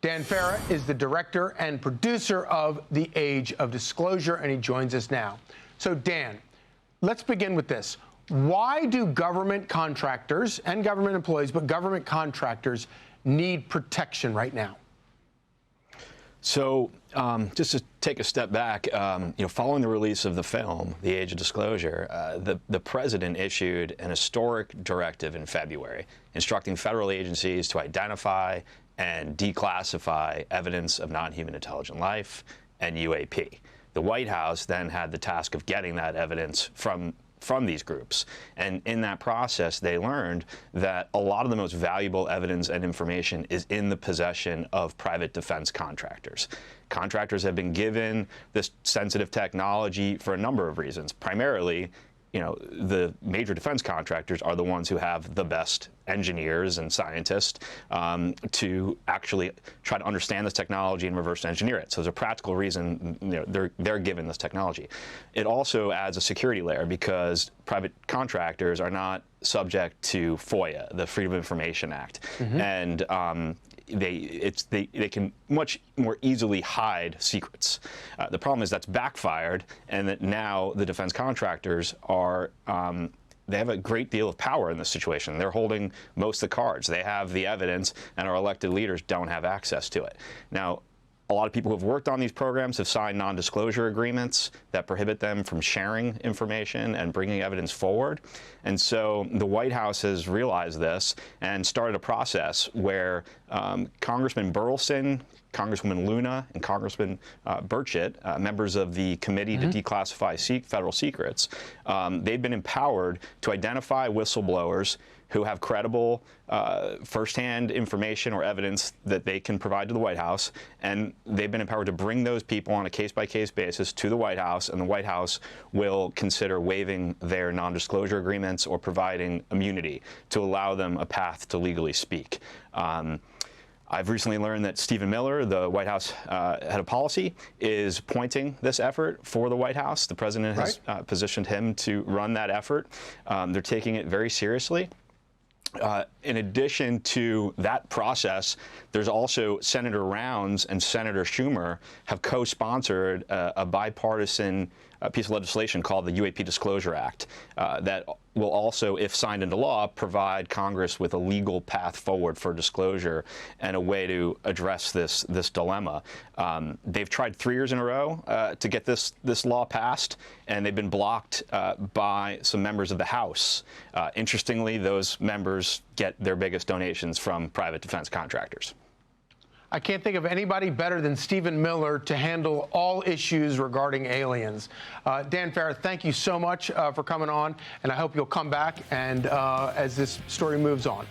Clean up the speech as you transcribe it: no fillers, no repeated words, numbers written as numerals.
Dan Farah is the director and producer of The Age of Disclosure, and he joins us now. So, Dan, let's begin with this. Why do government contractors and government employees, but government contractors, need protection right now? So, just to take a step back, following the release of the film, The Age of Disclosure, the president issued an historic directive in February instructing federal agencies to identify and declassify evidence of non-human intelligent life and UAP. The White House then had the task of getting that evidence from these groups. And in that process, they learned that a lot of the most valuable evidence and information is in the possession of private defense contractors. Contractors have been given this sensitive technology for a number of reasons. Primarily, the major defense contractors are the ones who have the best engineers and scientists to actually try to understand this technology and reverse engineer it. So there's a practical reason they're given this technology. It also adds a security layer because private contractors are not subject to FOIA, the Freedom of Information Act, and they can much more easily hide secrets. The problem is that's backfired, and that now the defense contractors are they have a great deal of power in this situation. They're holding most of the cards. They have the evidence, and our elected leaders don't have access to it. Now, a lot of people who have worked on these programs have signed non-disclosure agreements that prohibit them from sharing information and bringing evidence forward. And so the White House has realized this and started a process where Congressman Burleson, Congresswoman Luna, and Congressman Burchett, members of the Committee to Declassify Federal Secrets, they've been empowered to identify whistleblowers who have credible firsthand information or evidence that they can provide to the White House, and they've been empowered to bring those people on a case-by-case basis to the White House, and the White House will consider waiving their non-disclosure agreements or providing immunity to allow them a path to legally speak. I've recently learned that Stephen Miller, the White House head of policy, is pointing this effort for the White House. The president has positioned him to run that effort. They're taking it very seriously. In addition to that process, there's also Senator Rounds and Senator Schumer have co-sponsored a bipartisan piece of legislation called the UAP Disclosure Act that will also, if signed into law, provide Congress with a legal path forward for disclosure and a way to address this dilemma. They've tried 3 years in a row to get this law passed, and they've been blocked by some members of the House. Interestingly, those members get their biggest donations from private defense contractors. I can't think of anybody better than Stephen Miller to handle all issues regarding aliens. Dan Farah, thank you so much for coming on, and I hope you'll come back and as this story moves on.